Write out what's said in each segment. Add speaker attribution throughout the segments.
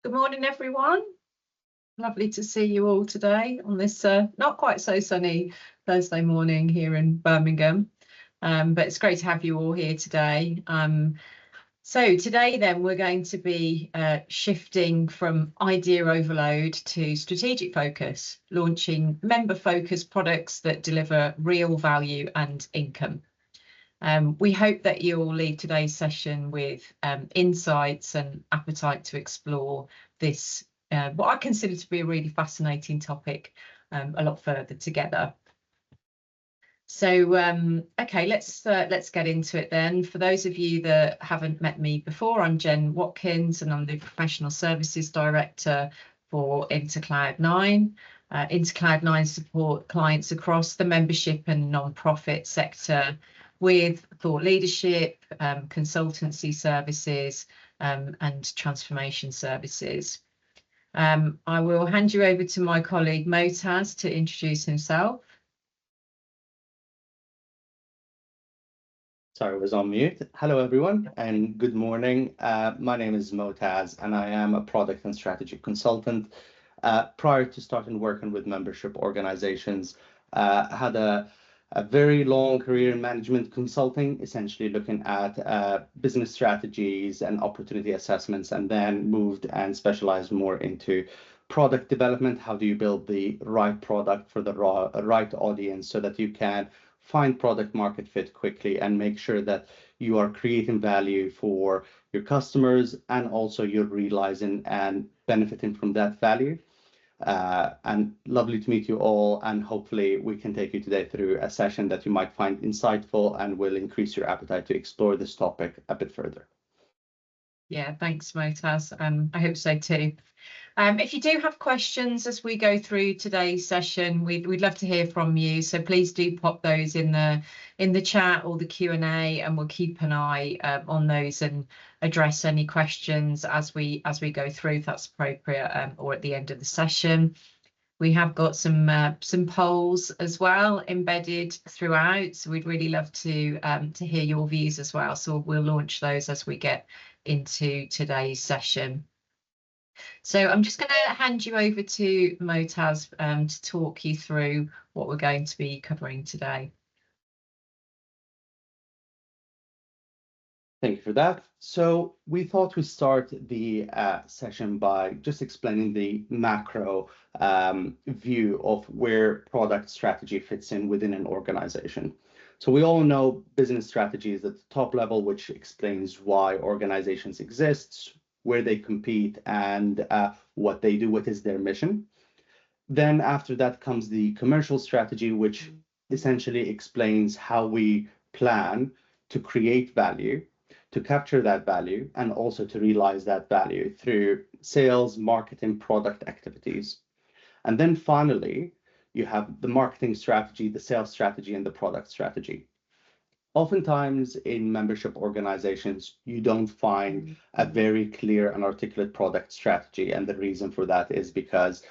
Speaker 1: Good morning, everyone. Lovely to see you all today on this not quite so sunny Thursday morning here in Birmingham, but it's great to have you all here today. So today then we're going to be shifting from idea overload to strategic focus, launching member-focused products that deliver real value and income. We hope that you'll leave today's session with insights and appetite to explore this, what I consider to be a really fascinating topic, a lot further together. So, okay, let's get into it then. For those of you that haven't met me before, I'm Jen Watkins and I'm the Professional Services Director for InterCloud9. InterCloud9 support clients across the membership and non-profit sector with thought leadership, consultancy services, and transformation services. I will hand you over to my colleague Motaz to introduce himself.
Speaker 2: Sorry, I was on mute. Hello, everyone, and good morning. My name is Motaz, and I am a product and strategy consultant. Prior to starting working with membership organizations, I had a very long career in management consulting, essentially looking at business strategies and opportunity assessments, and then moved and specialized more into product development. How do you build the right product for the right audience so that you can find product market fit quickly and make sure that you are creating value for your customers and also you're realizing and benefiting from that value. And lovely to meet you all, and hopefully we can take you today through a session that you might find insightful and will increase your appetite to explore this topic a bit further.
Speaker 1: Yeah, thanks, Motaz. I hope so too. If you do have questions as we go through today's session, we'd love to hear from you. So please do pop those in the chat or the Q&A, and we'll keep an eye on those and address any questions as we go through, if that's appropriate, or at the end of the session. We have got some polls as well embedded throughout, so we'd really love to hear your views as well. So we'll launch those as we get into today's session. So I'm just going to hand you over to Motaz to talk you through what we're going to be covering today.
Speaker 2: Thank you for that. So we thought we'd start the session by just explaining the macro view of where product strategy fits in within an organization. So we all know business strategy is at the top level, which explains why organizations exist, where they compete, and what they do, what is their mission. Then after that comes the commercial strategy, which essentially explains how we plan to create value, to capture that value, and also to realize that value through sales, marketing, product activities. And then finally, you have the marketing strategy, the sales strategy, and the product strategy. Oftentimes in membership organizations, you don't find a very clear and articulate product strategy. And the reason for that is because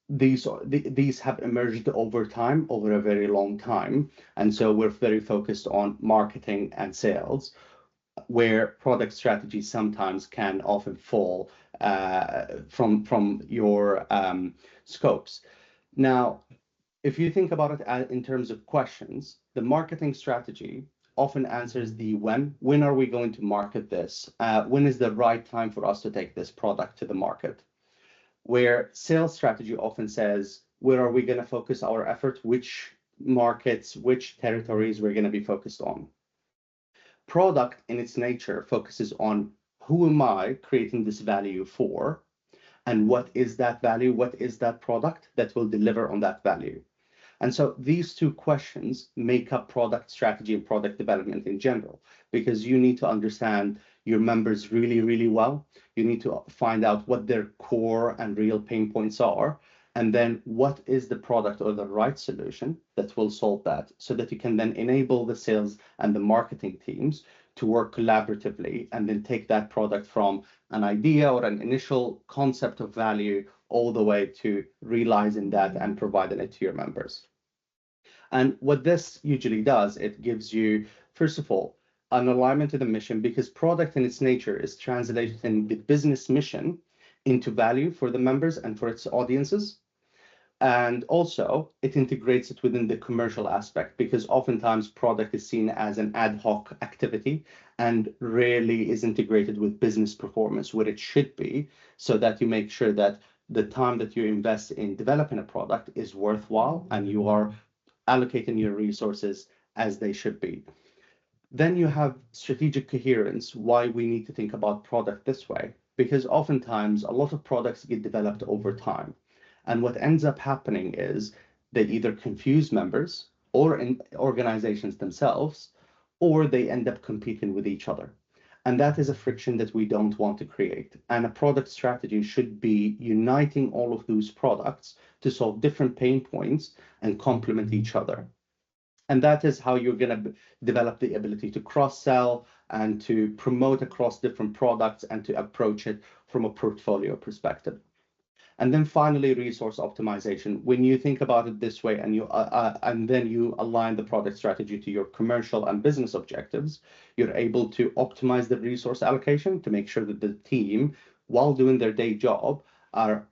Speaker 2: these have emerged over time, over a very long time. And so we're very focused on marketing and sales, where product strategy sometimes can often fall from your scopes. Now, if you think about it in terms of questions, the marketing strategy often answers the when. When are we going to market this? When is the right time for us to take this product to the market? Where sales strategy often says, where are we going to focus our effort? Which markets, which territories we're going to be focused on? Product in its nature focuses on who am I creating this value for? And what is that value? What is that product that will deliver on that value? And so these two questions make up product strategy and product development in general, because you need to understand your members really, really well. You need to find out what their core and real pain points are, and then what is the product or the right solution that will solve that, so that you can then enable the sales and the marketing teams to work collaboratively and then take that product from an idea or an initial concept of value all the way to realizing that and providing it to your members. And what this usually does, it gives you, first of all, an alignment to the mission, because product in its nature is translating the business mission into value for the members and for its audiences. And also it integrates it within the commercial aspect, because oftentimes product is seen as an ad hoc activity and rarely is integrated with business performance where it should be, so that you make sure that the time that you invest in developing a product is worthwhile and you are allocating your resources as they should be. Then you have strategic coherence, why we need to think about product this way, because oftentimes a lot of products get developed over time. And what ends up happening is they either confuse members or in organizations themselves, or they end up competing with each other. And that is a friction that we don't want to create. And a product strategy should be uniting all of those products to solve different pain points and complement each other. And that is how you're going to develop the ability to cross-sell and to promote across different products and to approach it from a portfolio perspective. And then finally, resource optimization. When you think about it this way and then you align the product strategy to your commercial and business objectives, you're able to optimize the resource allocation to make sure that the team, while doing their day job, are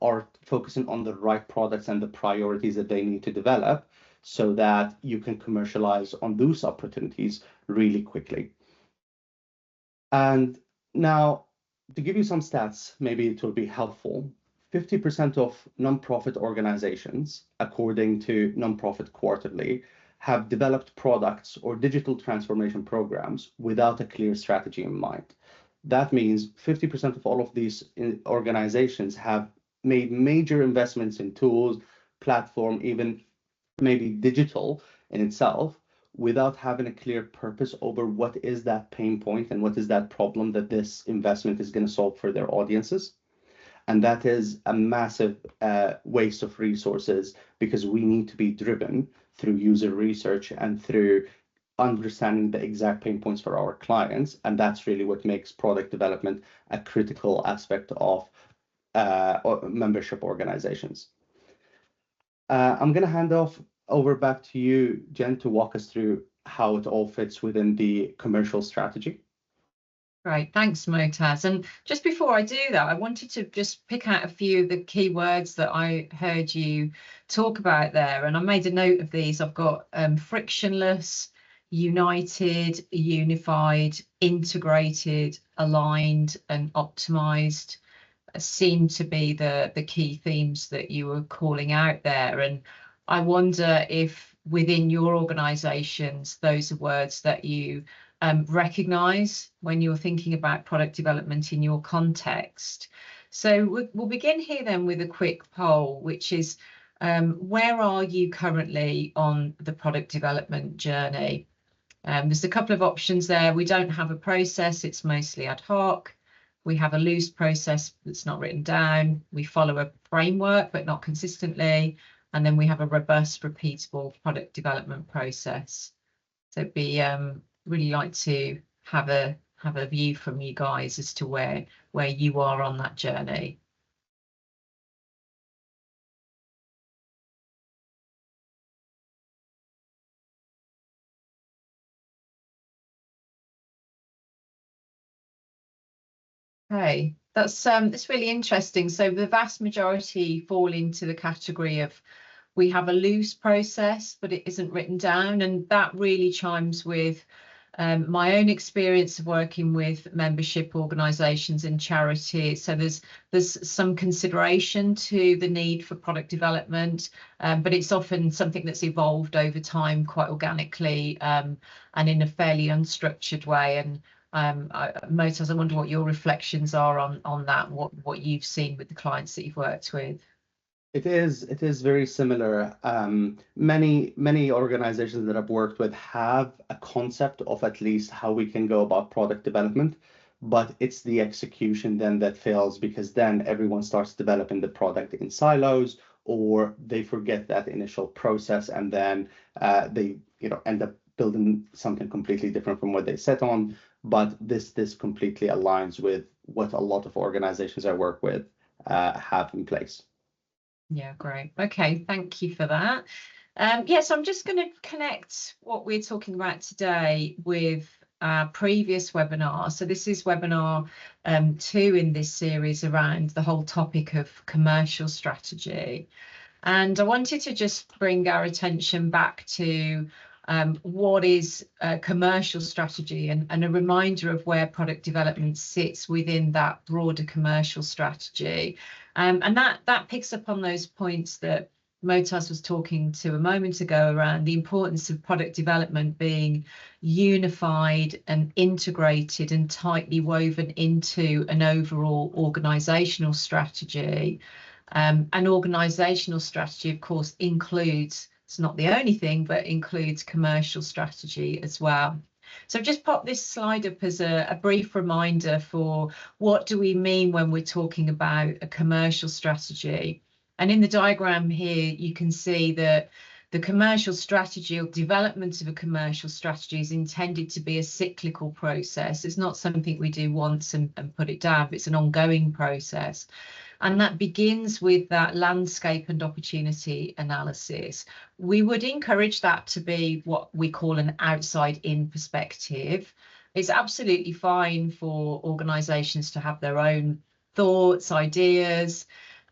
Speaker 2: focusing on the right products and the priorities that they need to develop, so that you can commercialize on those opportunities really quickly. And now, to give you some stats, maybe it will be helpful. 50% of nonprofit organizations, according to Nonprofit Quarterly, have developed products or digital transformation programs without a clear strategy in mind. That means 50% of all of these organizations have made major investments in tools, platform, even maybe digital in itself, without having a clear purpose over what is that pain point and what is that problem that this investment is going to solve for their audiences. And that is a massive waste of resources, because we need to be driven through user research and through understanding the exact pain points for our clients. And that's really what makes product development a critical aspect of membership organizations. I'm going to hand over back to you, Jen, to walk us through how it all fits within the commercial strategy.
Speaker 1: Right, thanks, Motaz. And just before I do that, I wanted to just pick out a few of the key words that I heard you talk about there. And I made a note of these. I've got frictionless, united, unified, integrated, aligned, and optimized seem to be the key themes that you were calling out there. And I wonder if within your organizations, those are words that you recognize when you're thinking about product development in your context. So we'll begin here then with a quick poll, which is where are you currently on the product development journey? There's a couple of options there. We don't have a process, it's mostly ad hoc. We have a loose process that's not written down. We follow a framework, but not consistently. And then we have a robust, repeatable product development process. So it'd be really like to have a view from you guys as to where you are on that journey. Okay, that's really interesting. So the vast majority fall into the category of we have a loose process, but it isn't written down, and that really chimes with my own experience of working with membership organisations and charities. So there's some consideration to the need for product development, but it's often something that's evolved over time quite organically and in a fairly unstructured way. And Motaz, I wonder what your reflections are on that, what you've seen with the clients that you've worked with.
Speaker 2: It is very similar. Many organizations that I've worked with have a concept of at least how we can go about product development, but it's the execution then that fails, because then everyone starts developing the product in silos, or they forget that initial process, and then they end up building something completely different from what they set on. But this completely aligns with what a lot of organizations I work with have in place.
Speaker 1: Yeah, great. Okay, thank you for that. Yes, I'm just going to connect what we're talking about today with our previous webinar. So this is webinar 2 in this series around the whole topic of commercial strategy. And I wanted to just bring our attention back to what is commercial strategy, and a reminder of where product development sits within that broader commercial strategy. And that picks up on those points that Motas was talking to a moment ago around the importance of product development being unified and integrated and tightly woven into an overall organizational strategy. An organizational strategy, of course, includes, it's not the only thing, but includes commercial strategy as well. So I've just popped this slide up as a brief reminder for what do we mean when we're talking about a commercial strategy. And in the diagram here, you can see that the commercial strategy or development of a commercial strategy is intended to be a cyclical process. It's not something we do once and put it down, but it's an ongoing process. And that begins with that landscape and opportunity analysis. We would encourage that to be what we call an outside-in perspective. It's absolutely fine for organisations to have their own thoughts, ideas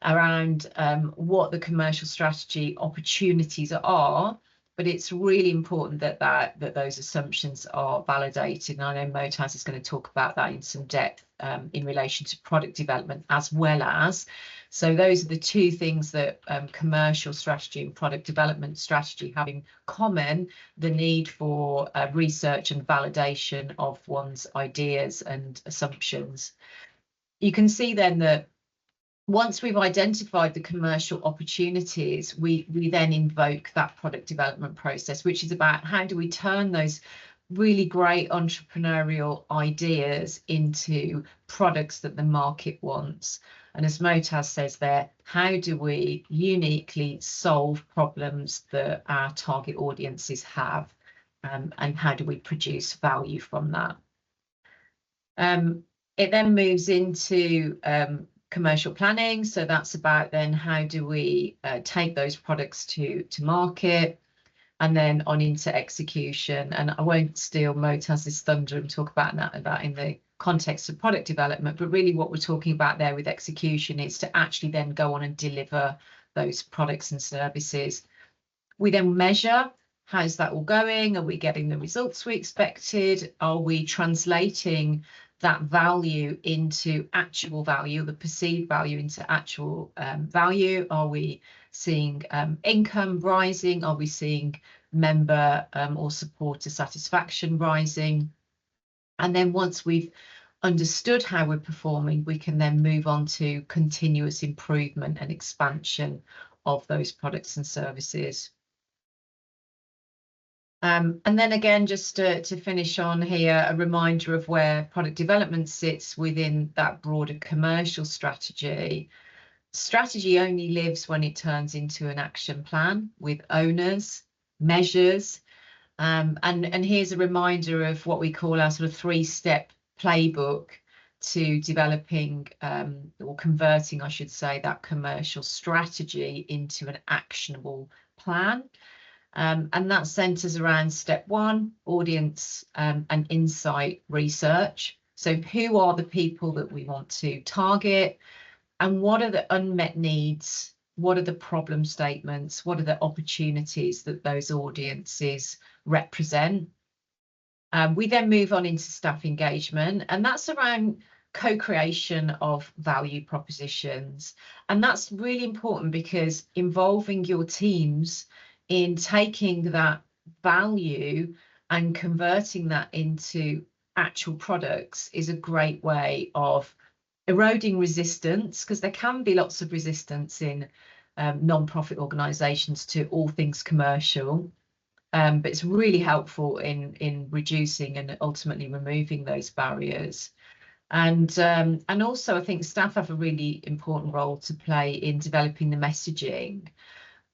Speaker 1: around what the commercial strategy opportunities are, but it's really important that those assumptions are validated. And I know Motas is going to talk about that in some depth in relation to product development as well as. So those are the two things that commercial strategy and product development strategy have in common: the need for research and validation of one's ideas and assumptions. You can see then that once we've identified the commercial opportunities, we then invoke that product development process, which is about how do we turn those really great entrepreneurial ideas into products that the market wants. And as Motas says there, how do we uniquely solve problems that our target audiences have, and how do we produce value from that? It then moves into commercial planning. So that's about then how do we take those products to market, and then on into execution. And I won't steal Motas's thunder and talk about that in the context of product development, but really what we're talking about there with execution is to actually then go on and deliver those products and services. We then measure, how's that all going? Are we getting the results we expected? Are we translating that value into actual value, the perceived value into actual value? Are we seeing income rising? Are we seeing member or supporter satisfaction rising? And then once we've understood how we're performing, we can then move on to continuous improvement and expansion of those products and services. And then again, just to finish on here, a reminder of where product development sits within that broader commercial strategy. Strategy only lives when it turns into an action plan with owners, measures, and here's a reminder of what we call our sort of 3-step playbook to developing or converting, I should say, that commercial strategy into an actionable plan. And that centers around step 1, audience and insight research. So who are the people that we want to target, and what are the unmet needs? What are the problem statements? What are the opportunities that those audiences represent? We then move on into staff engagement, and that's around co-creation of value propositions. And that's really important because involving your teams in taking that value and converting that into actual products is a great way of eroding resistance, because there can be lots of resistance in non-profit organisations to all things commercial, but it's really helpful in reducing and ultimately removing those barriers. And also I think staff have a really important role to play in developing the messaging,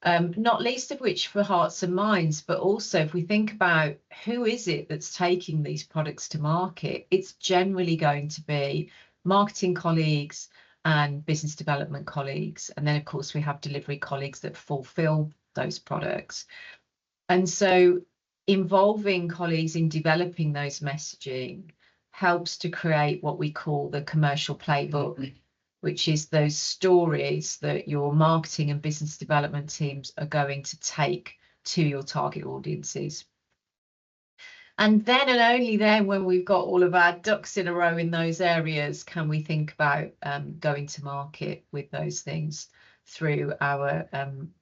Speaker 1: not least of which for hearts and minds, but also if we think about who is it that's taking these products to market, it's generally going to be marketing colleagues and business development colleagues. And then, of course, we have delivery colleagues that fulfill those products. And so involving colleagues in developing those messaging helps to create what we call the commercial playbook, which is those stories that your marketing and business development teams are going to take to your target audiences. And then and only then, when we've got all of our ducks in a row in those areas, can we think about going to market with those things through our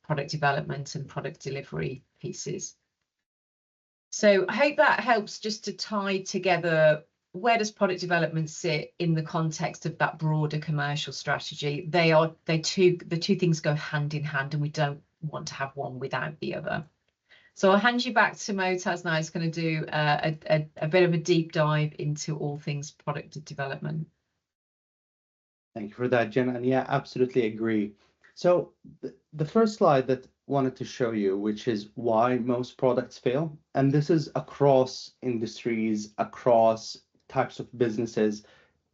Speaker 1: product development and product delivery pieces. So I hope that helps just to tie together, where does product development sit in the context of that broader commercial strategy? The two things go hand in hand, and we don't want to have one without the other. So I'll hand you back to Motaz now. He's going to do a bit of a deep dive into all things product development.
Speaker 2: Thank you for that, Jen. And yeah, absolutely agree. So the first slide that wanted to show you, which is why most products fail, and this is across industries, across types of businesses.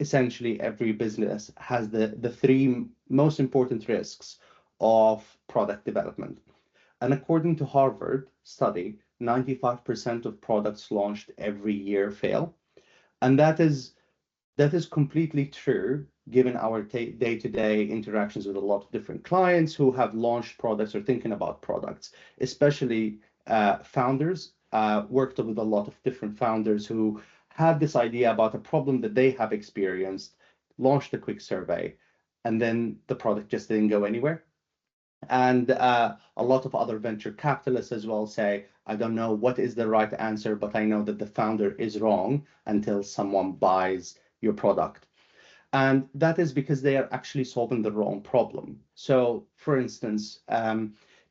Speaker 2: Essentially, every business has the three most important risks of product development. And according to Harvard study, 95% of products launched every year fail. And that is completely true, given our day-to-day interactions with a lot of different clients who have launched products or thinking about products, especially founders. Worked with a lot of different founders who had this idea about a problem that they have experienced, launched a quick survey, and then the product just didn't go anywhere. And a lot of other venture capitalists as well say, I don't know what is the right answer, but I know that the founder is wrong until someone buys your product. And that is because they are actually solving the wrong problem. So for instance,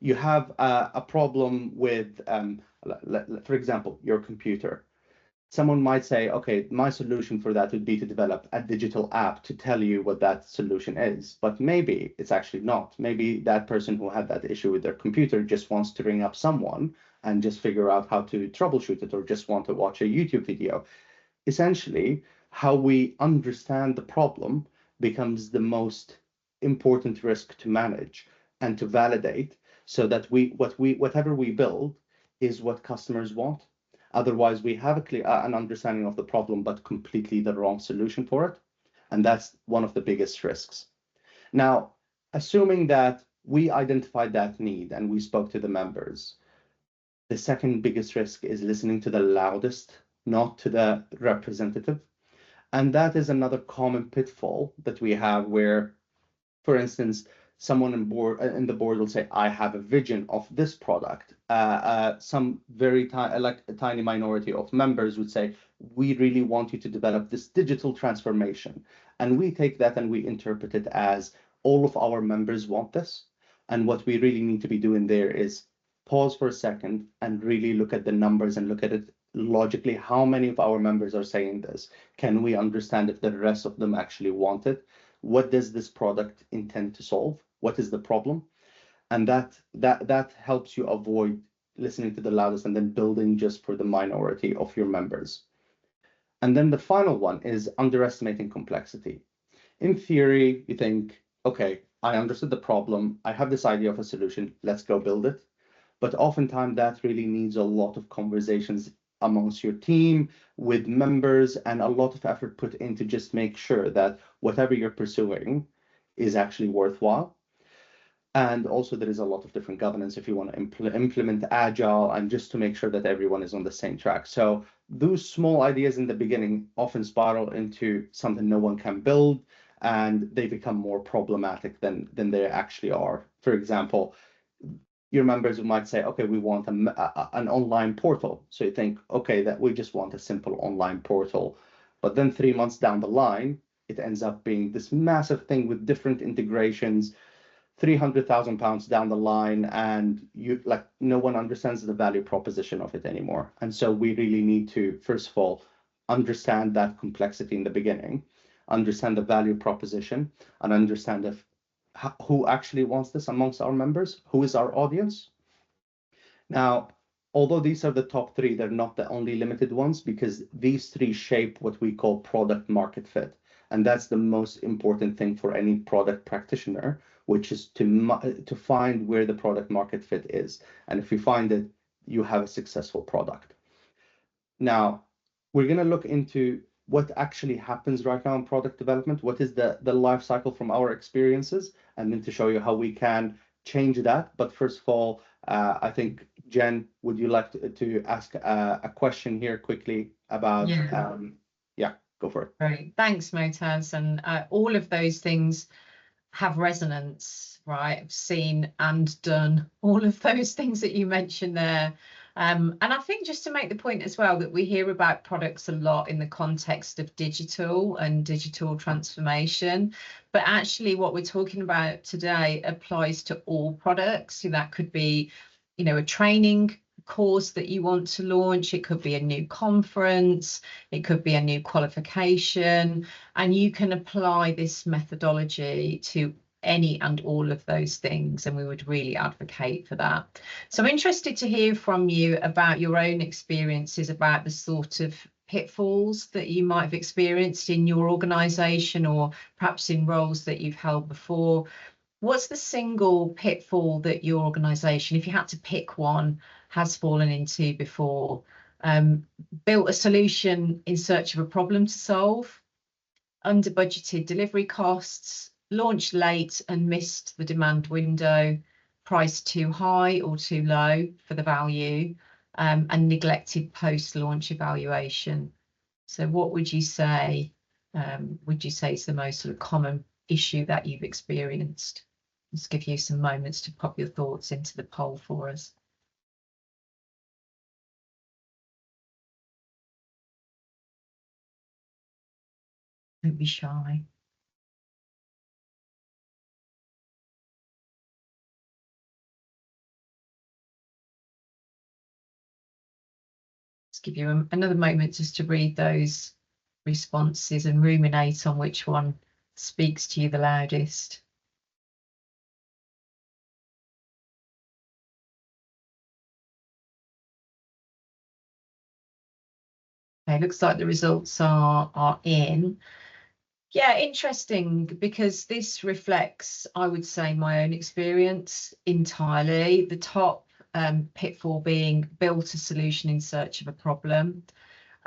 Speaker 2: you have a problem with, for example, your computer. Someone might say, okay, my solution for that would be to develop a digital app to tell you what that solution is. But maybe it's actually not. Maybe that person who had that issue with their computer just wants to ring up someone and just figure out how to troubleshoot it, or just want to watch a YouTube video. Essentially, how we understand the problem becomes the most important risk to manage and to validate, so that whatever we build is what customers want. Otherwise, we have an understanding of the problem, but completely the wrong solution for it. And that's one of the biggest risks. Now, assuming that we identified that need and we spoke to the members, the second biggest risk is listening to the loudest, not to the representative. And that is another common pitfall that we have, where, for instance, someone in the board will say, I have a vision of this product. Some very like a tiny minority of members would say, we really want you to develop this digital transformation. And we take that and we interpret it as all of our members want this. And what we really need to be doing there is pause for a second and really look at the numbers and look at it logically. How many of our members are saying this? Can we understand if the rest of them actually want it? What does this product intend to solve? What is the problem? And that helps you avoid listening to the loudest and then building just for the minority of your members. And then the final one is underestimating complexity. In theory, you think, okay, I understood the problem. I have this idea of a solution. Let's go build it. But oftentimes that really needs a lot of conversations amongst your team, with members, and a lot of effort put in to just make sure that whatever you're pursuing is actually worthwhile. And also there is a lot of different governance if you want to implement agile, and just to make sure that everyone is on the same track. So those small ideas in the beginning often spiral into something no one can build, and they become more problematic than they actually are. For example, your members might say, okay, we want an online portal. So you think, okay, that we just want a simple online portal. But then 3 months down the line, it ends up being this massive thing with different integrations, £300,000 down the line, and no one understands the value proposition of it anymore. And so we really need to, first of all, understand that complexity in the beginning, understand the value proposition, and understand who actually wants this amongst our members, who is our audience. Now, although these are the top three, they're not the only limited ones, because these three shape what we call product market fit. And that's the most important thing for any product practitioner, which is to find where the product market fit is. And if you find it, you have a successful product. Now, we're going to look into what actually happens right now in product development, what is the life cycle from our experiences, and then to show you how we can change that. But first of all, I think, Jen, would you like to ask a question here quickly about, yeah, go for it.
Speaker 1: Great. Thanks, Motaz. And all of those things have resonance, right? I've seen and done all of those things that you mentioned there. And I think just to make the point as well that we hear about products a lot in the context of digital and digital transformation, but actually what we're talking about today applies to all products. So that could be, you know, a training course that you want to launch, it could be a new conference, it could be a new qualification, and you can apply this methodology to any and all of those things, and we would really advocate for that. So I'm interested to hear from you about your own experiences, about the sort of pitfalls that you might have experienced in your organization or perhaps in roles that you've held before. What's the single pitfall that your organization, if you had to pick one, has fallen into before? Built a solution in search of a problem to solve, under budgeted delivery costs, launched late and missed the demand window, priced too high or too low for the value, and neglected post-launch evaluation. So what would you say is the most sort of common issue that you've experienced? Let's give you some moments to pop your thoughts into the poll for us. Don't be shy. Let's give you another moment just to read those responses and ruminate on which one speaks to you the loudest. Okay, looks like the results are in. Yeah, interesting, because this reflects, I would say, my own experience entirely. The top pitfall being built a solution in search of a problem.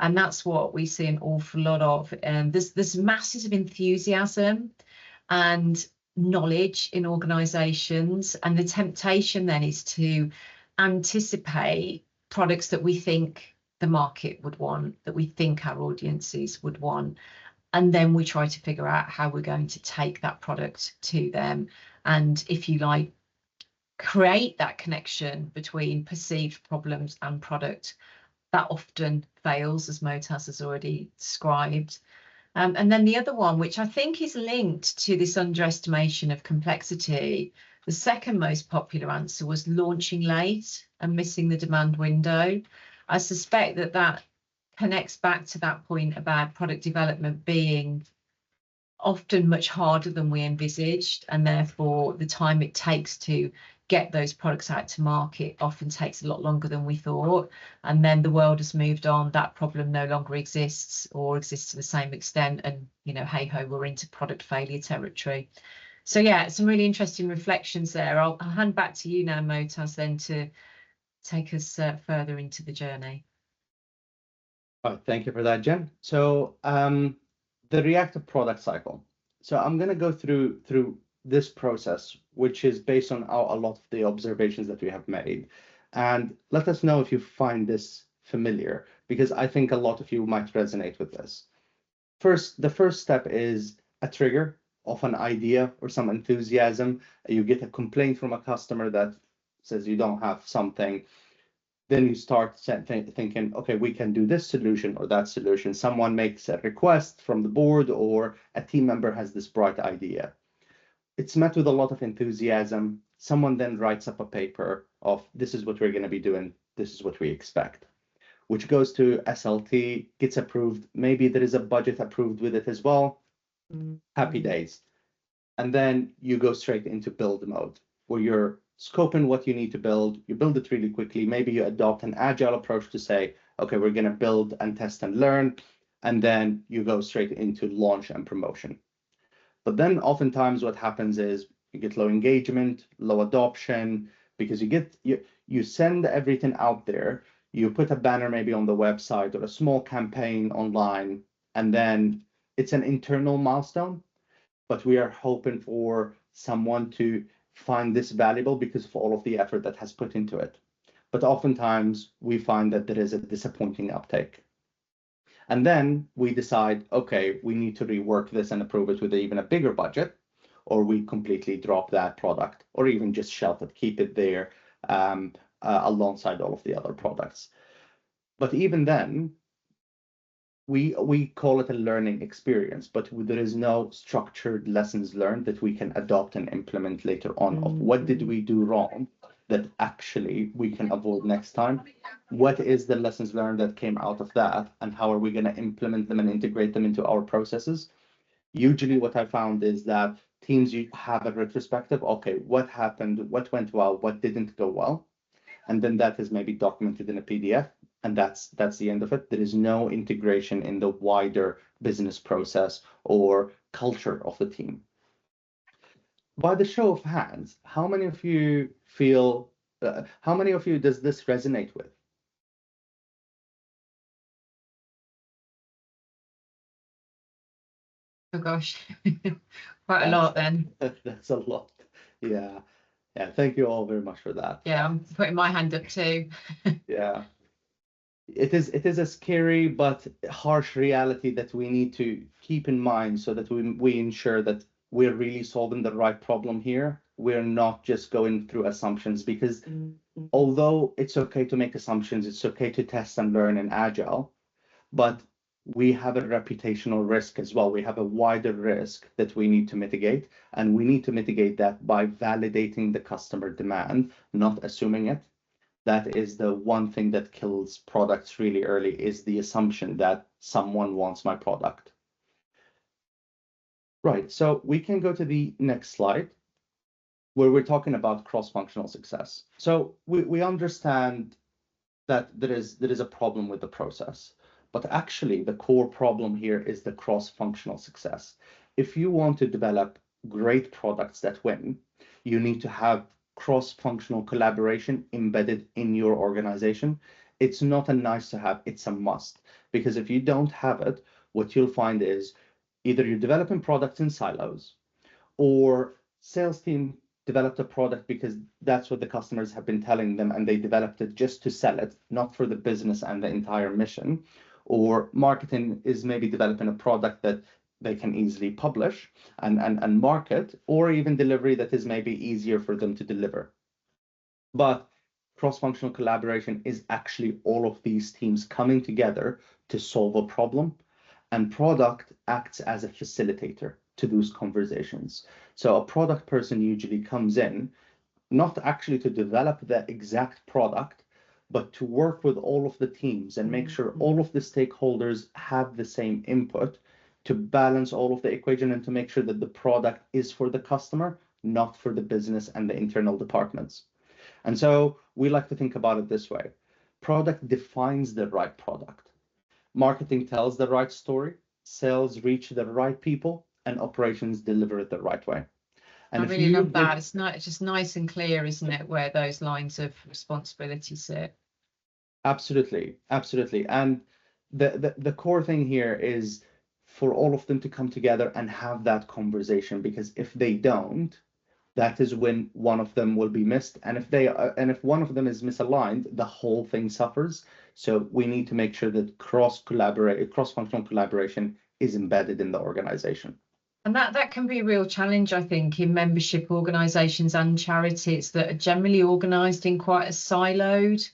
Speaker 1: And that's what we see an awful lot of. There's masses of enthusiasm and knowledge in organizations, and the temptation then is to anticipate products that we think the market would want, that we think our audiences would want, and then we try to figure out how we're going to take that product to them, and, if you like, create that connection between perceived problems and product. That often fails, as Motaz has already described. And then the other one, which I think is linked to this underestimation of complexity, the second most popular answer was launching late and missing the demand window. I suspect that that connects back to that point about product development being often much harder than we envisaged, and therefore the time it takes to get those products out to market often takes a lot longer than we thought. And then the world has moved on, that problem no longer exists, or exists to the same extent, and, you know, hey ho, we're into product failure territory. So yeah, some really interesting reflections there. I'll hand back to you now, Motaz, then, to take us further into the journey.
Speaker 2: Oh, thank you for that, Jen. So the reactive product cycle. So I'm going to go through this process, which is based on a lot of the observations that we have made. And let us know if you find this familiar, because I think a lot of you might resonate with this. The first step is a trigger of an idea or some enthusiasm. You get a complaint from a customer that says you don't have something. Then you start thinking, okay, we can do this solution or that solution. Someone makes a request from the board, or a team member has this bright idea. It's met with a lot of enthusiasm. Someone then writes up a paper of, this is what we're going to be doing, this is what we expect, which goes to SLT, gets approved. Maybe there is a budget approved with it as well. Happy days. And then you go straight into build mode, where you're scoping what you need to build. You build it really quickly. Maybe you adopt an agile approach to say, okay, we're going to build and test and learn. And then you go straight into launch and promotion. But then oftentimes what happens is you get low engagement, low adoption. because you send everything out there, you put a banner maybe on the website or a small campaign online, and then it's an internal milestone, but we are hoping for someone to find this valuable because of all of the effort that has put into it. But oftentimes we find that there is a disappointing uptake. And then we decide, okay, we need to rework this and approve it with even a bigger budget, or we completely drop that product, or even just shelf it, keep it there alongside all of the other products. But even then, we call it a learning experience, but there is no structured lessons learned that we can adopt and implement later on of what did we do wrong that actually we can avoid next time. What is the lessons learned that came out of that, and how are we going to implement them and integrate them into our processes? Usually what I found is that teams have a retrospective, okay, what happened, what went well, what didn't go well, and then that is maybe documented in a PDF, and that's the end of it. There is no integration in the wider business process or culture of the team. By the show of hands, how many of you feel, how many of you does this resonate with?
Speaker 1: Oh gosh, quite a lot then.
Speaker 2: That's a lot. Yeah. Yeah, thank you all very much for that.
Speaker 1: Yeah, I'm putting my hand up too.
Speaker 2: Yeah. It is a scary but harsh reality that we need to keep in mind so that we ensure that we're really solving the right problem here. We're not just going through assumptions, because although it's okay to make assumptions, it's okay to test and learn in Agile, but we have a reputational risk as well. We have a wider risk that we need to mitigate, and we need to mitigate that by validating the customer demand, not assuming it. That is the one thing that kills products really early, is the assumption that someone wants my product. Right, so we can go to the next slide where we're talking about cross-functional success. So we understand that there is a problem with the process, but actually the core problem here is the cross-functional success. If you want to develop great products that win, you need to have cross-functional collaboration embedded in your organization. It's not a nice to have, it's a must. Because if you don't have it, what you'll find is either you're developing products in silos, or sales team developed a product because that's what the customers have been telling them, and they developed it just to sell it, not for the business and the entire mission. Or marketing is maybe developing a product that they can easily publish and market, or even delivery that is maybe easier for them to deliver. But cross-functional collaboration is actually all of these teams coming together to solve a problem, and product acts as a facilitator to those conversations. So a product person usually comes in, not actually to develop the exact product, but to work with all of the teams and make sure all of the stakeholders have the same input, to balance all of the equation and to make sure that the product is for the customer, not for the business and the internal departments. And so we like to think about it this way. Product defines the right product. Marketing tells the right story. Sales reach the right people, and operations deliver it the right way. And
Speaker 1: I really love that. It's just nice and clear, isn't it, where those lines of responsibility sit?
Speaker 2: Absolutely, absolutely. And the core thing here is for all of them to come together and have that conversation, because if they don't, that is when one of them will be missed. And if one of them is misaligned, the whole thing suffers. So we need to make sure that cross-functional collaboration is embedded in the organization.
Speaker 1: And that can be a real challenge, I think, in membership organisations and charities that are generally organised in quite a siloed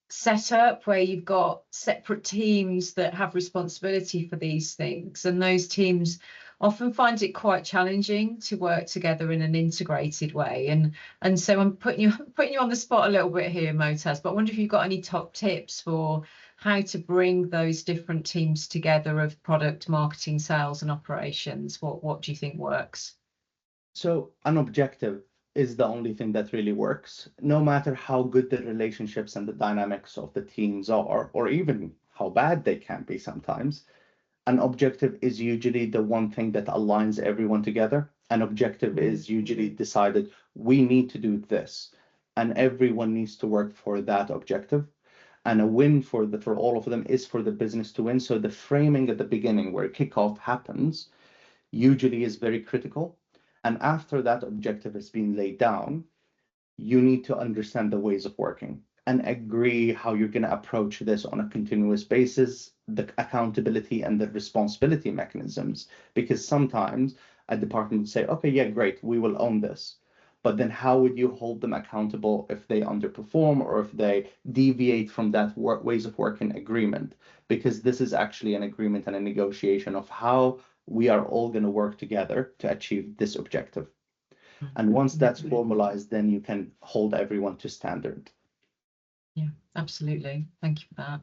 Speaker 1: setup, where you've got separate teams that have responsibility for these things, and those teams often find it quite challenging to work together in an integrated way. And so I'm putting you on the spot a little bit here, Motaz, but I wonder if you've got any top tips for how to bring those different teams together of product, marketing, sales and operations. What do you think works?
Speaker 2: So an objective is the only thing that really works, no matter how good the relationships and the dynamics of the teams are, or even how bad they can be sometimes. An objective is usually the one thing that aligns everyone together. An objective is usually decided, we need to do this. and everyone needs to work for that objective. And a win for all of them is for the business to win. So the framing at the beginning where kickoff happens usually is very critical. And after that objective has been laid down, you need to understand the ways of working and agree how you're going to approach this on a continuous basis, the accountability and the responsibility mechanisms, because sometimes a department would say, okay, yeah, great, we will own this. But then how would you hold them accountable if they underperform or if they deviate from that ways of working agreement? Because this is actually an agreement and a negotiation of how we are all going to work together to achieve this objective. And once that's formalized, then you can hold everyone to standard.
Speaker 1: Yeah, absolutely. Thank you for that.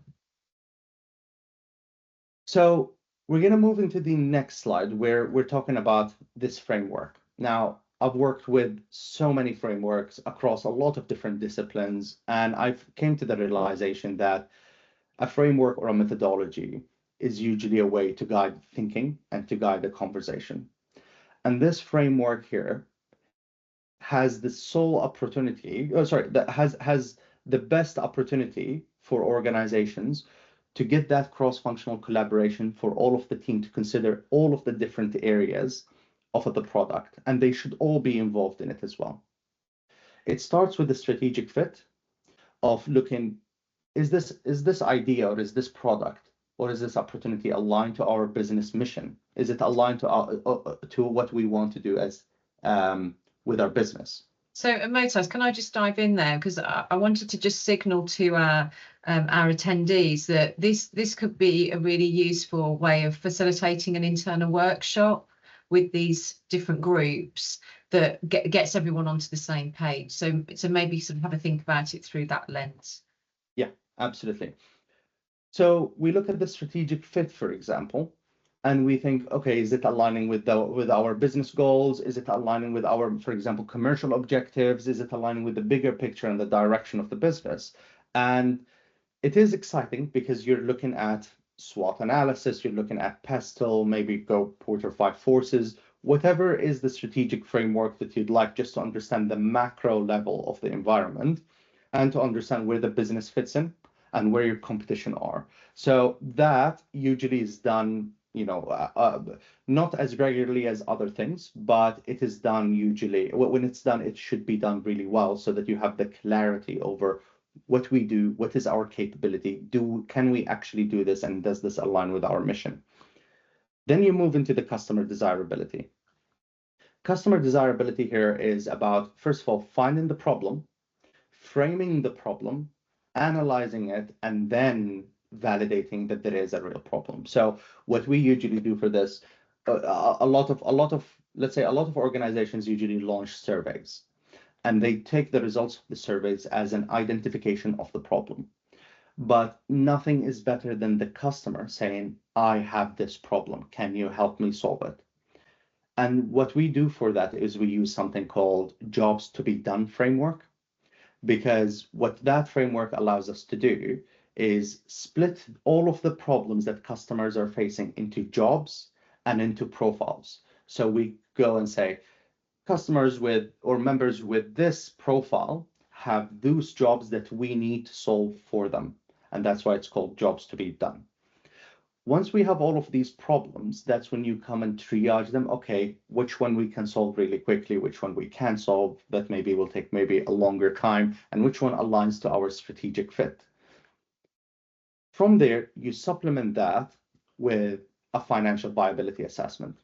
Speaker 2: So we're going to move into the next slide where we're talking about this framework. Now, I've worked with so many frameworks across a lot of different disciplines, and I've came to the realization that a framework or a methodology is usually a way to guide thinking and to guide the conversation. And this framework here has the sole opportunity, that has the best opportunity for organizations to get that cross-functional collaboration for all of the team to consider all of the different areas of the product, and they should all be involved in it as well. It starts with the strategic fit of looking, is this idea or is this product or is this opportunity aligned to our business mission? Is it aligned to what we want to do as with our business?
Speaker 1: So, Motas, can I just dive in there? Because I wanted to just signal to our attendees that this could be a really useful way of facilitating an internal workshop with these different groups that gets everyone onto the same page. So maybe sort of have a think about it through that lens.
Speaker 2: Yeah, absolutely. So we look at the strategic fit, for example, and we think, okay, is it aligning with our business goals? Is it aligning with our, for example, commercial objectives? Is it aligning with the bigger picture and the direction of the business? And it is exciting because you're looking at SWOT analysis, you're looking at PESTEL, maybe go Porter 5 forces, whatever is the strategic framework that you'd like, just to understand the macro level of the environment and to understand where the business fits in and where your competition are. So that usually is done, not as regularly as other things, but it is done usually. When it's done, it should be done really well so that you have the clarity over what we do, what is our capability, can we actually do this, and does this align with our mission? Then you move into the customer desirability. Customer desirability here is about, first of all, finding the problem, framing the problem, analyzing it, and then validating that there is a real problem. So what we usually do for this, a lot of organizations usually launch surveys, and they take the results of the surveys as an identification of the problem. But nothing is better than the customer saying, I have this problem, can you help me solve it? And what we do for that is we use something called jobs to be done framework, because what that framework allows us to do is split all of the problems that customers are facing into jobs and into profiles. So we go and say, customers with or members with this profile have those jobs that we need to solve for them. And that's why it's called jobs to be done. Once we have all of these problems, that's when you come and triage them. Okay, which one we can solve really quickly, which one we can solve that maybe will take maybe a longer time, and which one aligns to our strategic fit. From there, you supplement that with a financial viability assessment.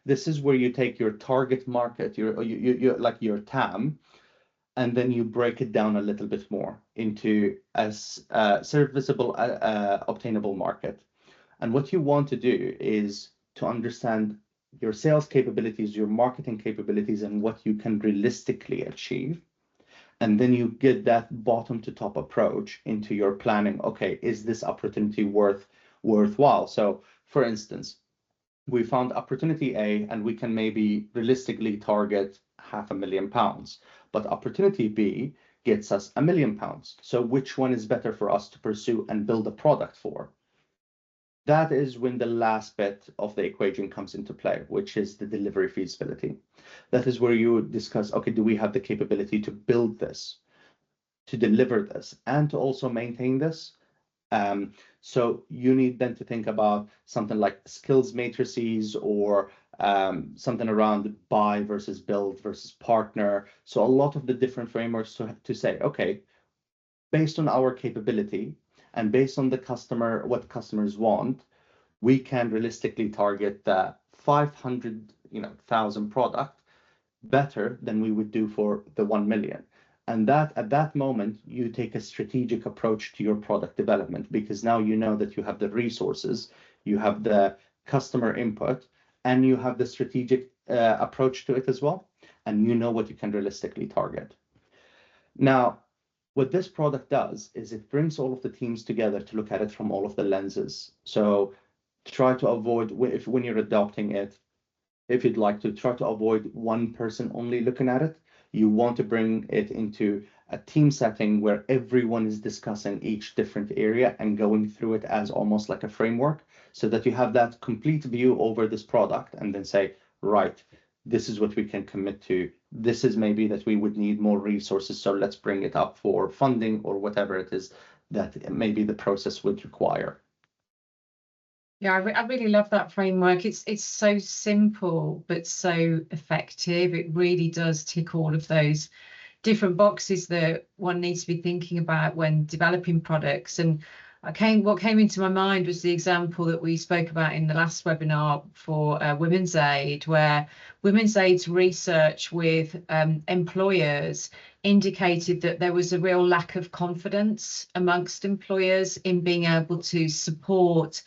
Speaker 2: This is where you take your target market, your TAM, and then you break it down a little bit more into a serviceable, obtainable market. And what you want to do is to understand your sales capabilities, your marketing capabilities, and what you can realistically achieve. And then you get that bottom to top approach into your planning. Okay, is this opportunity worthwhile? So for instance, we found opportunity A and we can maybe realistically target £500,000, but opportunity B gets us £1 million. So which one is better for us to pursue and build a product for? That is when the last bit of the equation comes into play, which is the delivery feasibility. That is where you discuss, okay, do we have the capability to build this? to deliver this and to also maintain this. So you need then to think about something like skills matrices or something around buy versus build versus partner. So a lot of the different frameworks to say, okay, based on our capability and based on the customer, what customers want, we can realistically target the 500,000 product better than we would do for the 1 million. And that at that moment, you take a strategic approach to your product development, because now you know that you have the resources, you have the customer input, and you have the strategic approach to it as well. And you know what you can realistically target. Now, what this product does is it brings all of the teams together to look at it from all of the lenses. So try to avoid, when you're adopting it, if you'd like to try to avoid one person only looking at it, you want to bring it into a team setting where everyone is discussing each different area and going through it as almost like a framework, so that you have that complete view over this product and then say, right, this is what we can commit to. This is maybe that we would need more resources, so let's bring it up for funding or whatever it is that maybe the process would require.
Speaker 1: Yeah, I really love that framework. It's so simple but so effective. It really does tick all of those different boxes that one needs to be thinking about when developing products. And what came into my mind was the example that we spoke about in the last webinar for Women's Aid, where Women's Aid's research with employers indicated that there was a real lack of confidence amongst employers in being able to support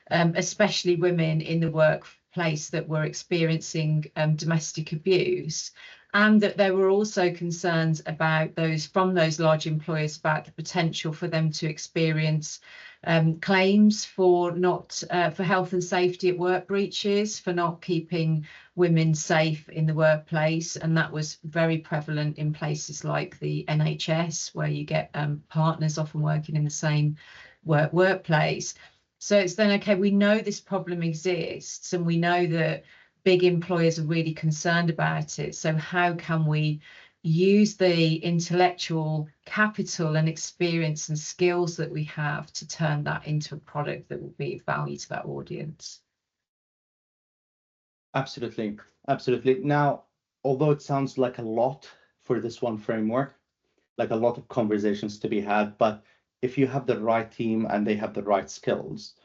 Speaker 1: especially women in the workplace that were experiencing domestic abuse, and that there were also concerns about from those large employers about the potential for them to experience claims for health and safety at work breaches, for not keeping women safe in the workplace. And that was very prevalent in places like the NHS, where you get partners often working in the same workplace. So it's then, okay, we know this problem exists and we know that big employers are really concerned about it. So how can we use the intellectual capital and experience and skills that we have to turn that into a product that will be of value to that audience?
Speaker 2: Absolutely. Absolutely. Now, although it sounds like a lot for this one framework, like a lot of conversations to be had, but if you have the right team and they have the right skills,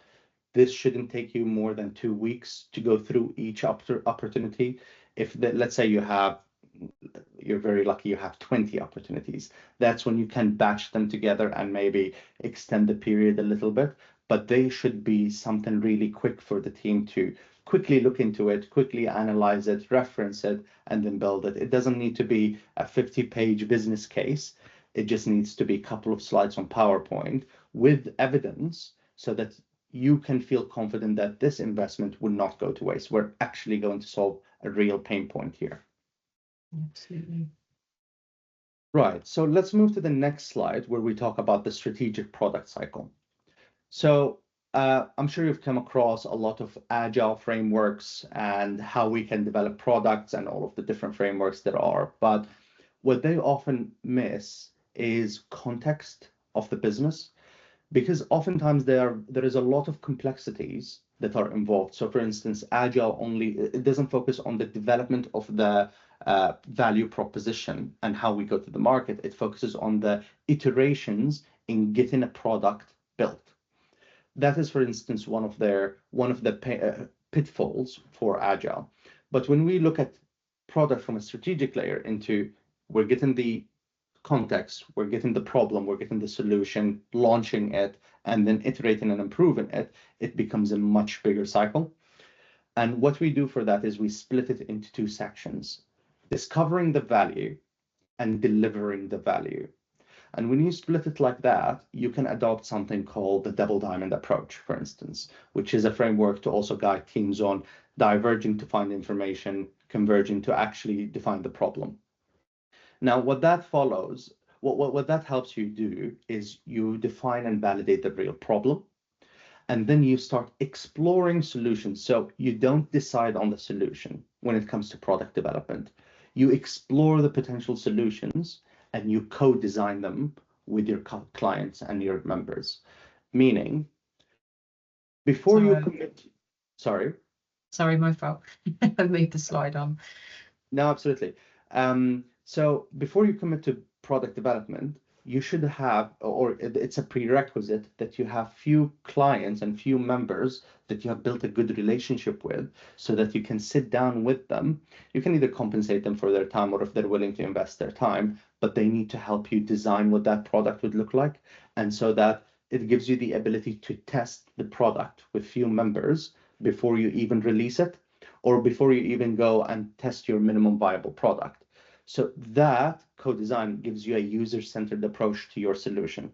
Speaker 2: this shouldn't take you more than 2 weeks to go through each opportunity. Let's say you're very lucky, you have 20 opportunities. That's when you can batch them together and maybe extend the period a little bit, but they should be something really quick for the team to quickly look into it, quickly analyze it, reference it, and then build it. It doesn't need to be a 50-page business case. It just needs to be a couple of slides on PowerPoint with evidence, so that you can feel confident that this investment will not go to waste. We're actually going to solve a real pain point here.
Speaker 1: Absolutely.
Speaker 2: Right, so let's move to the next slide where we talk about the strategic product cycle. So I'm sure you've come across a lot of agile frameworks and how we can develop products and all of the different frameworks there are. But what they often miss is context of the business, because oftentimes there is a lot of complexities that are involved. So for instance, agile it doesn't focus on the development of the value proposition and how we go to the market. It focuses on the iterations in getting a product built. That is, for instance, one of the pitfalls for agile. But when we look at product from a strategic layer into, we're getting the context, we're getting the problem, we're getting the solution, launching it, and then iterating and improving it, it becomes a much bigger cycle. And what we do for that is we split it into 2 sections: discovering the value and delivering the value. And when you split it like that, you can adopt something called the double diamond approach, for instance, which is a framework to also guide teams on diverging to find information, converging to actually define the problem. Now, what that follows, what that helps you do is you define and validate the real problem, and then you start exploring solutions. So you don't decide on the solution when it comes to product development. You explore the potential solutions, and you co-design them with your clients and your members. Meaning, before you commit, sorry,
Speaker 1: my fault. I moved the slide on.
Speaker 2: No, absolutely. So before you commit to product development, you should have, or it's a prerequisite that you have few clients and few members that you have built a good relationship with, so that you can sit down with them. You can either compensate them for their time, or if they're willing to invest their time, but they need to help you design what that product would look like. And so that it gives you the ability to test the product with few members before you even release it, or before you even go and test your minimum viable product. So that co-design gives you a user-centered approach to your solution,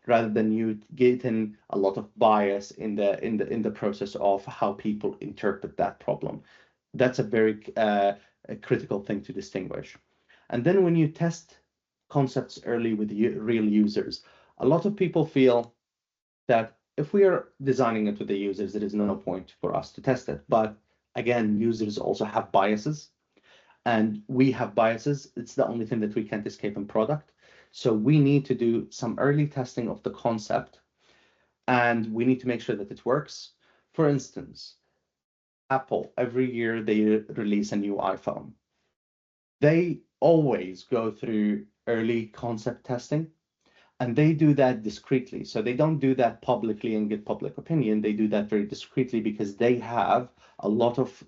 Speaker 2: rather than you getting a lot of bias in the process of how people interpret that problem. That's a very a critical thing to distinguish. And then when you test concepts early with real users, a lot of people feel that if we are designing it with the users, there is no point for us to test it. But again, users also have biases, and we have biases. It's the only thing that we can't escape in product. So we need to do some early testing of the concept, and we need to make sure that it works. For instance, Apple, every year they release a new iPhone. They always go through early concept testing, and they do that discreetly. So they don't do that publicly and get public opinion. They do that very discreetly because they have a lot of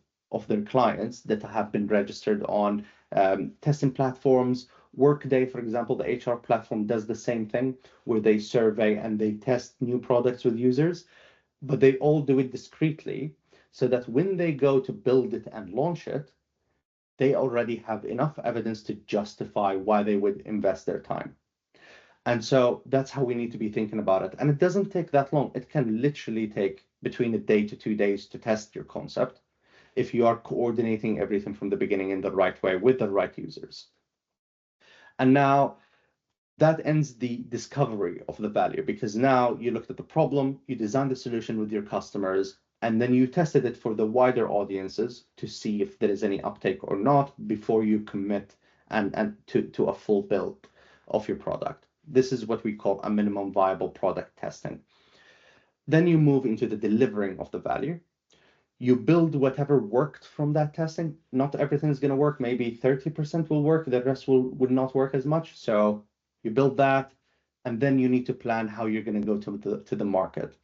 Speaker 2: their clients that have been registered on testing platforms. Workday, for example, the HR platform does the same thing, where they survey and they test new products with users, but they all do it discreetly, so that when they go to build it and launch it, they already have enough evidence to justify why they would invest their time. And so that's how we need to be thinking about it. And it doesn't take that long. It can literally take between a day to 2 days to test your concept, if you are coordinating everything from the beginning in the right way with the right users. And now that ends the discovery of the value, because now you looked at the problem, you designed the solution with your customers, and then you tested it for the wider audiences to see if there is any uptake or not before you commit and to a full build of your product. This is what we call a minimum viable product testing. Then you move into the delivering of the value. You build whatever worked from that testing. Not everything is going to work. Maybe 30% will work. The rest would not work as much. So you build that, and then you need to plan how you're going to go to the market.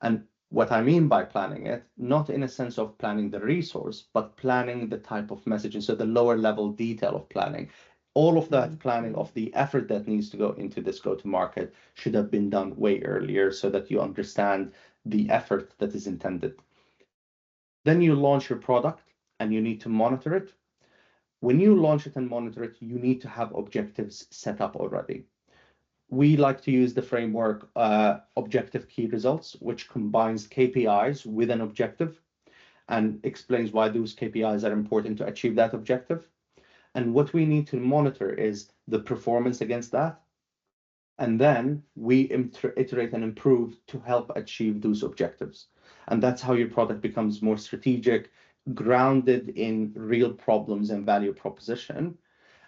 Speaker 2: And what I mean by planning it, not in a sense of planning the resource, but planning the type of messaging. So the lower level detail of planning. All of that planning of the effort that needs to go into this go-to-market should have been done way earlier, so that you understand the effort that is intended. Then you launch your product and you need to monitor it. When you launch it and monitor it, you need to have objectives set up already. We like to use the framework objective key results, which combines KPIs with an objective and explains why those KPIs are important to achieve that objective. And what we need to monitor is the performance against that. And then we iterate and improve to help achieve those objectives. And that's how your product becomes more strategic, grounded in real problems and value proposition,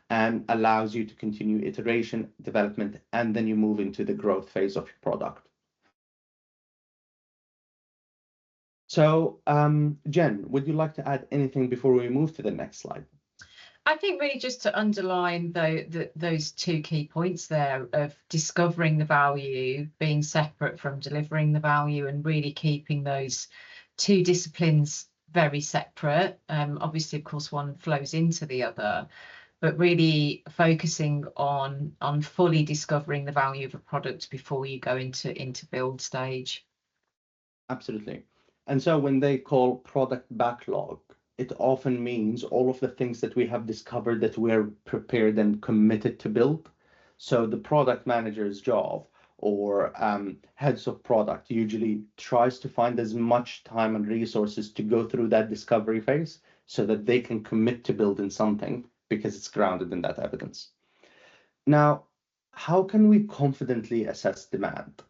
Speaker 2: and allows you to continue iteration, development, and then you move into the growth phase of your product. So, Jen, would you like to add anything before we move to the next slide?
Speaker 1: I think really just to underline those two key points there of discovering the value, being separate from delivering the value, and really keeping those two disciplines very separate. Obviously, of course, one flows into the other, but really focusing on fully discovering the value of a product before you go into build stage.
Speaker 2: Absolutely. And so when they call product backlog, it often means all of the things that we have discovered that we're prepared and committed to build. So the product manager's job, or heads of product, usually tries to find as much time and resources to go through that discovery phase, so that they can commit to building something because it's grounded in that evidence. Now, how can we confidently assess demand?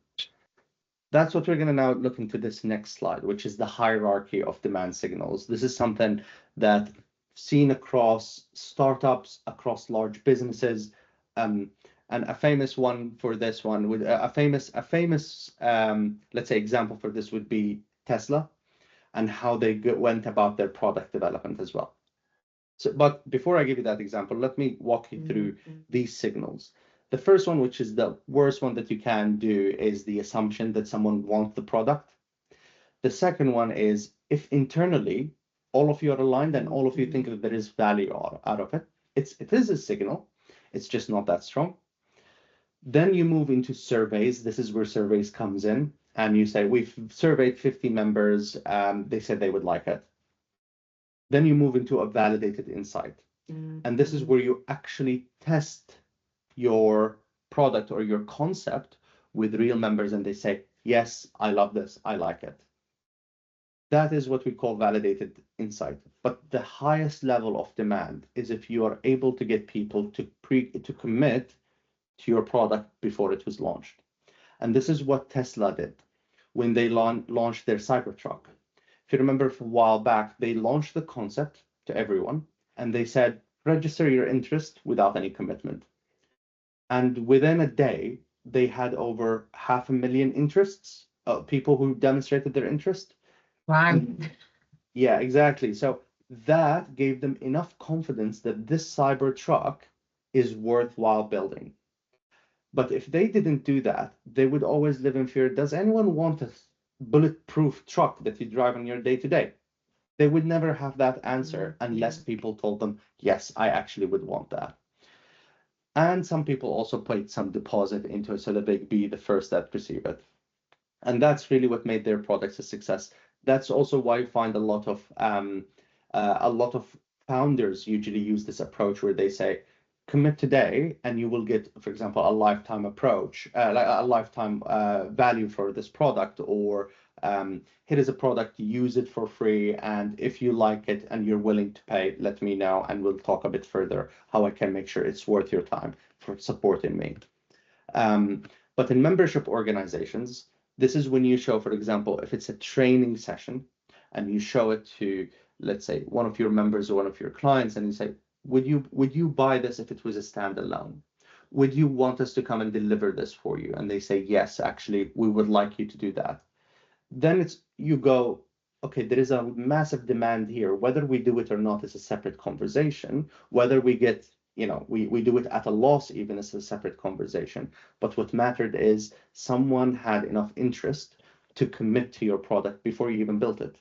Speaker 2: That's what we're going to now look into this next slide, which is the hierarchy of demand signals. This is something that seen across startups, across large businesses, And a famous one for this one would a famous let's say example for this would be Tesla and how they went about their product development as well. So, but before I give you that example, let me walk you through these signals. The first one, which is the worst one that you can do, is the assumption that someone wants the product. The second one is if internally all of you are aligned and all of you think that there is value out of it, it is a signal. It's just not that strong. Then you move into surveys. This is where surveys comes in, and you say we've surveyed 50 members. They said they would like it. Then you move into a validated insight, and this is where you actually test your product or your concept with real members, and they say, yes, I love this, I like it. That is what we call validated insight. But the highest level of demand is if you are able to get people to commit to your product before it was launched. And this is what Tesla did when they launched their Cybertruck. If you remember from a while back, they launched the concept to everyone and they said, register your interest without any commitment. And within a day, they had over 500,000 interests, people who demonstrated their interest.
Speaker 1: Wow.
Speaker 2: And, yeah, exactly. So that gave them enough confidence that this Cybertruck is worthwhile building. But if they didn't do that, they would always live in fear. Does anyone want a bulletproof truck that you drive on your day-to-day? They would never have that answer unless people told them, yes, I actually would want that. And some people also put some deposit into it so that they be the first that receive it. And that's really what made their products a success. That's also why you find a lot of founders usually use this approach where they say, commit today and you will get, for example, a lifetime approach, like a lifetime value for this product, or here is a product, use it for free, and if you like it and you're willing to pay, let me know and we'll talk a bit further how I can make sure it's worth your time for supporting me. But in membership organizations, this is when you show, for example, if it's a training session and you show it to, let's say, one of your members or one of your clients, and you say, would you buy this if it was a standalone? Would you want us to come and deliver this for you? And they say, yes, actually, we would like you to do that. Then you go, okay, there is a massive demand here. Whether we do it or not is a separate conversation. Whether we get, we do it at a loss even is a separate conversation. But what mattered is someone had enough interest to commit to your product before you even built it.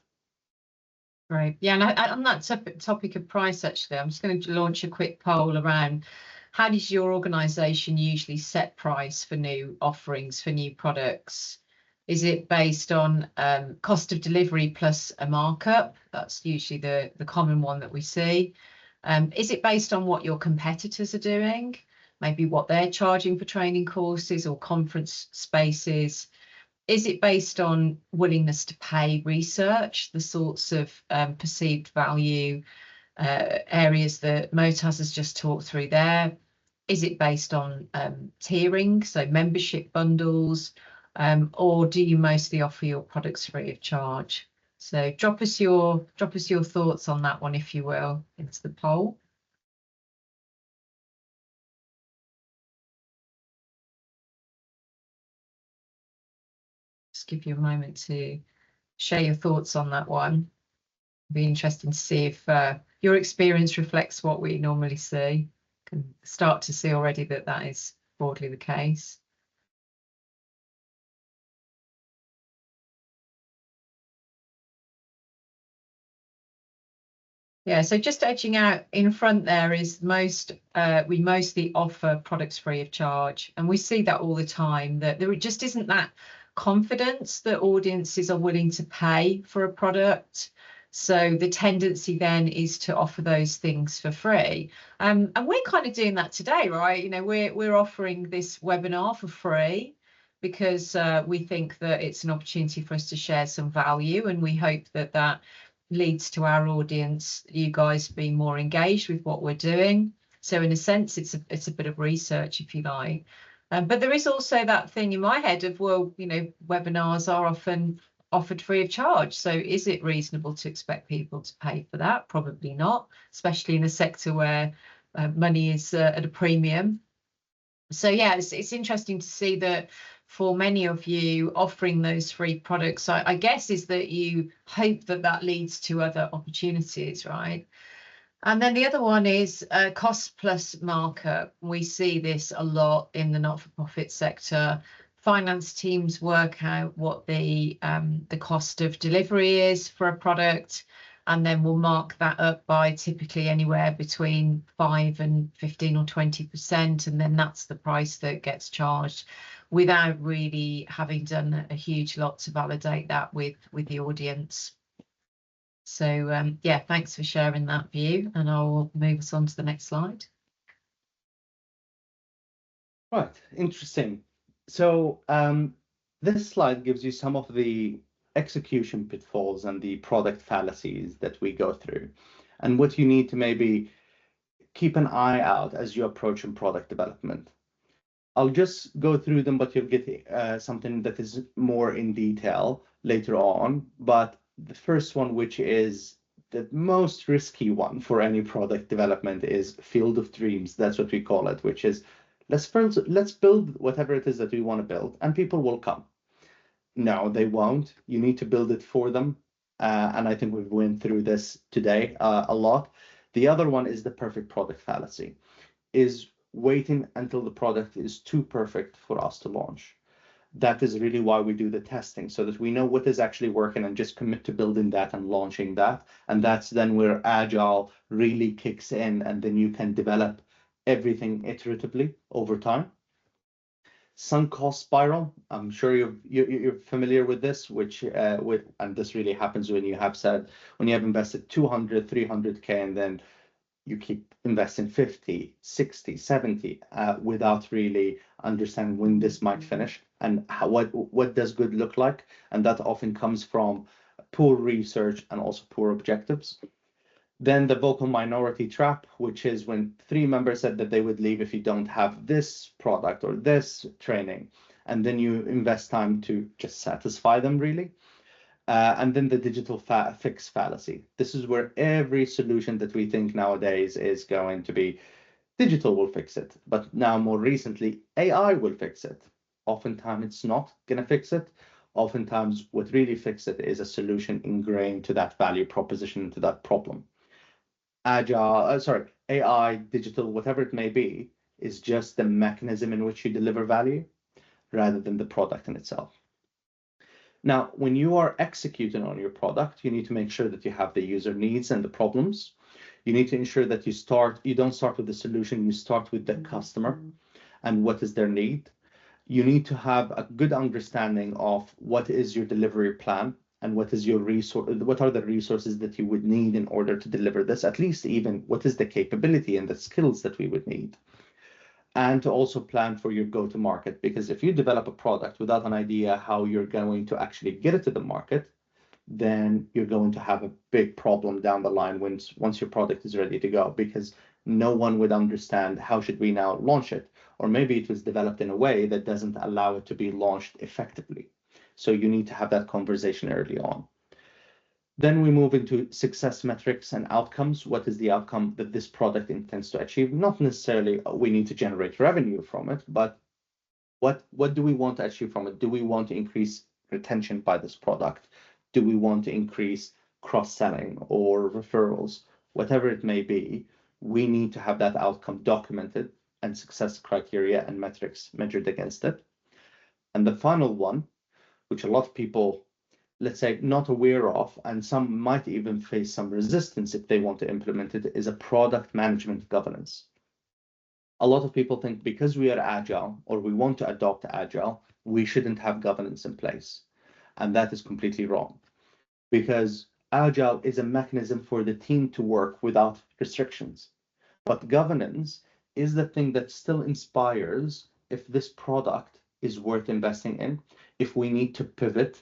Speaker 1: Right. Yeah, and on that topic of price, actually, I'm just going to launch a quick poll around how does your organization usually set price for new offerings, for new products? Is it based on cost of delivery plus a markup? That's usually the common one that we see. Is it based on what your competitors are doing? Maybe what they're charging for training courses or conference spaces? Is it based on willingness to pay research, the sorts of perceived value areas that Motaz has just talked through there? Is it based on tiering, so membership bundles, or do you mostly offer your products free of charge? So drop us your thoughts on that one, if you will, into the poll. Just give you a moment to share your thoughts on that one. It'd be interesting to see if your experience reflects what we normally see. Can start to see already that is broadly the case. Yeah, so just edging out in front there is we mostly offer products free of charge, and we see that all the time, that there just isn't that confidence that audiences are willing to pay for a product. So the tendency then is to offer those things for free, and we're kind of doing that today, right? We're offering this webinar for free because we think that it's an opportunity for us to share some value, and we hope that leads to our audience, you guys, being more engaged with what we're doing. So in a sense, it's a bit of research, if you like. But there is also that thing in my head of, well, webinars are often offered free of charge. So is it reasonable to expect people to pay for that? Probably not, especially in a sector where money is at a premium. So yeah, it's interesting to see that for many of you offering those free products, I guess is that you hope that that leads to other opportunities, right? And then the other one is cost plus markup. We see this a lot in the not-for-profit sector. Finance teams work out what the cost of delivery is for a product, and then we'll mark that up by typically anywhere between 5 and 15 or 20%, and then that's the price that gets charged without really having done a huge lot to validate that with the audience. So yeah, thanks for sharing that view, and I'll move us on to the next slide.
Speaker 2: Right, interesting. So this slide gives you some of the execution pitfalls and the product fallacies that we go through, and what you need to maybe keep an eye out as you approach in product development. I'll just go through them, but you'll get something that is more in detail later on. But the first one, which is the most risky one for any product development, is field of dreams. That's what we call it, which is let's build whatever it is that we want to build, and people will come. No, they won't. You need to build it for them. And I think we've went through this today a lot. The other one is the perfect product fallacy, is waiting until the product is too perfect for us to launch. That is really why we do the testing, so that we know what is actually working and just commit to building that and launching that. And that's then where Agile really kicks in, and then you can develop everything iteratively over time. Sunk cost spiral. I'm sure you're familiar with this, and this really happens when you have invested 200, 300K, and then you keep investing 50, 60, 70 without really understanding when this might finish and what does good look like. And that often comes from poor research and also poor objectives. Then the vocal minority trap, which is when 3 members said that they would leave if you don't have this product or this training, and then you invest time to just satisfy them, really. And then the digital fix fallacy. This is where every solution that we think nowadays is going to be digital will fix it, but now more recently, AI will fix it. Oftentimes it's not going to fix it. Oftentimes what really fixes it is a solution ingrained to that value proposition, to that problem. AI, digital, whatever it may be, is just the mechanism in which you deliver value rather than the product in itself. Now, when you are executing on your product, you need to make sure that you have the user needs and the problems. You need to ensure that you don't start with the solution, you start with the customer and what is their need. You need to have a good understanding of what is your delivery plan and what are the resources that you would need in order to deliver this, at least even what is the capability and the skills that we would need. And to also plan for your go-to-market, because if you develop a product without an idea how you're going to actually get it to the market, then you're going to have a big problem down the line once your product is ready to go, because no one would understand how should we now launch it, or maybe it was developed in a way that doesn't allow it to be launched effectively. So you need to have that conversation early on. Then we move into success metrics and outcomes. What is the outcome that this product intends to achieve? Not necessarily we need to generate revenue from it, but what do we want to achieve from it? Do we want to increase retention by this product? Do we want to increase cross-selling or referrals? Whatever it may be, we need to have that outcome documented and success criteria and metrics measured against it. And the final one, which a lot of people, let's say, not aware of, and some might even face some resistance if they want to implement it, is a product management governance. A lot of people think because we are agile or we want to adopt agile, we shouldn't have governance in place. And that is completely wrong, because agile is a mechanism for the team to work without restrictions. But governance is the thing that still inspires if this product is worth investing in, if we need to pivot,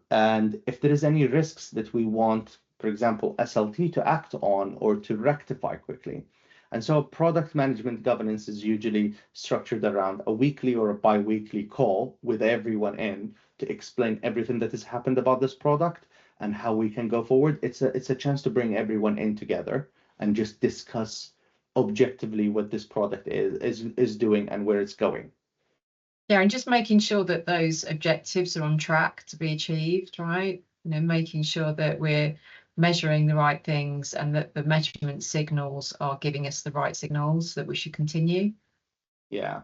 Speaker 2: and if there is any risks that we want, for example, SLT to act on or to rectify quickly. And so product management governance is usually structured around a weekly or a bi-weekly call with everyone in to explain everything that has happened about this product and how we can go forward. It's a chance to bring everyone in together and just discuss objectively what this product is doing and where it's going.
Speaker 1: Yeah, and just making sure that those objectives are on track to be achieved, right? You know, making sure that we're measuring the right things and that the measurement signals are giving us the right signals that we should continue.
Speaker 2: Yeah.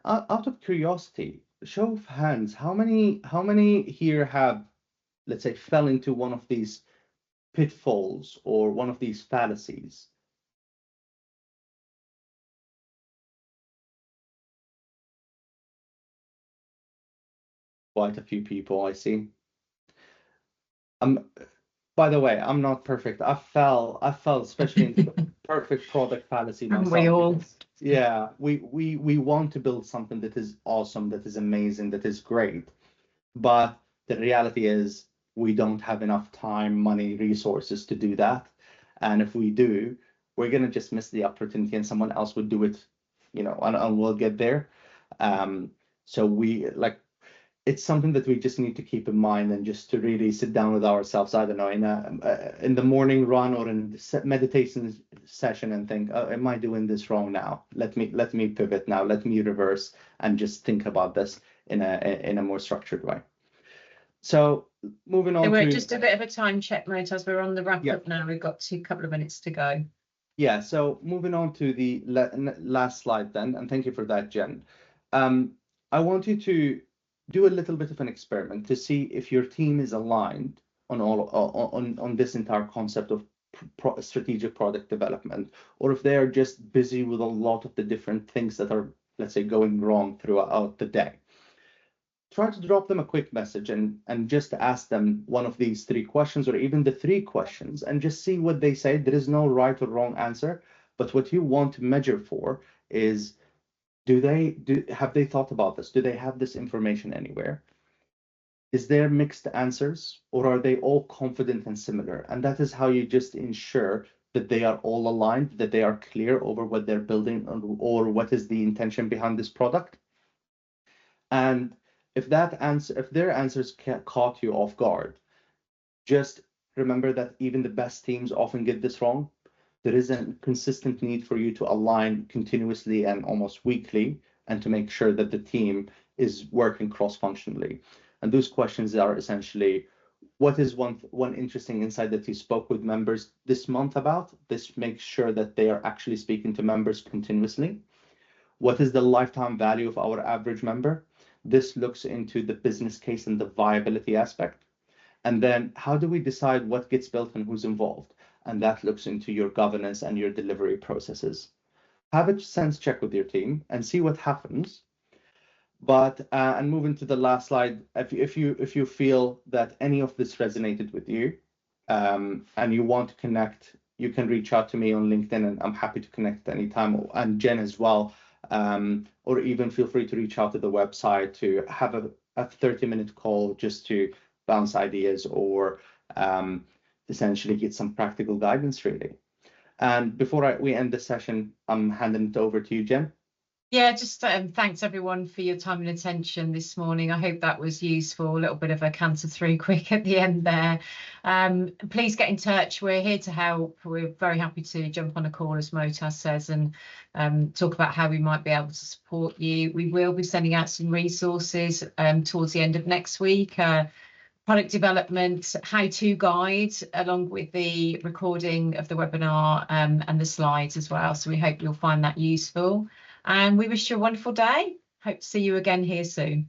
Speaker 2: Out of curiosity, show of hands, how many here have, let's say, fell into one of these pitfalls or one of these fallacies? Quite a few people, I see. By the way, I'm not perfect. I fell especially into the perfect product fallacy
Speaker 1: And we
Speaker 2: myself.
Speaker 1: all,
Speaker 2: Yeah, we want to build something that is awesome, that is amazing, that is great. But the reality is we don't have enough time, money, resources to do that. And if we do, we're gonna just miss the opportunity and someone else would do it, and we'll get there. So it's something that we just need to keep in mind and just to really sit down with ourselves. I don't know, in the morning run or in the meditation session and think, oh, am I doing this wrong now? Let me pivot now. Let me reverse and just think about this in a more structured way. So moving on
Speaker 1: we're
Speaker 2: to
Speaker 1: just a bit of a time check, Motas. We're on the wrap
Speaker 2: Yeah.
Speaker 1: up now. We've got a couple of minutes to go.
Speaker 2: Yeah, so moving on to the last slide then, and thank you for that, Jen. I want you to do a little bit of an experiment to see if your team is aligned on this entire concept of strategic product development, or if they are just busy with a lot of the different things that are, let's say, going wrong throughout the day. Try to drop them a quick message and just ask them one of these 3 questions, or even the 3 questions, and just see what they say. There is no right or wrong answer, but what you want to measure for is, have they thought about this? Do they have this information anywhere? Is there mixed answers, or are they all confident and similar? And that is how you just ensure that they are all aligned, that they are clear over what they're building or what is the intention behind this product. And if their answers caught you off guard, just remember that even the best teams often get this wrong. There is a consistent need for you to align continuously and almost weekly, and to make sure that the team is working cross-functionally. And those questions are essentially, what is one interesting insight that you spoke with members this month about? This makes sure that they are actually speaking to members continuously. What is the lifetime value of our average member? This looks into the business case and the viability aspect. And then how do we decide what gets built and who's involved? And that looks into your governance and your delivery processes. Have a sense check with your team and see what happens. But and moving to the last slide, if you feel that any of this resonated with you, and you want to connect, you can reach out to me on LinkedIn, and I'm happy to connect anytime, and Jen as well. Or even feel free to reach out to the website to have a 30-minute call just to bounce ideas or essentially get some practical guidance, really. And before we end the session, I'm handing it over to you, Jen.
Speaker 1: Yeah, just thanks everyone for your time and attention this morning. I hope that was useful. A little bit of a canter through quick at the end there. Please get in touch. We're here to help. We're very happy to jump on a call, as Motas says, and talk about how we might be able to support you. We will be sending out some resources towards the end of next week. Product development how-to guide, along with the recording of the webinar and the slides as well. So we hope you'll find that useful. And we wish you a wonderful day. Hope to see you again here soon.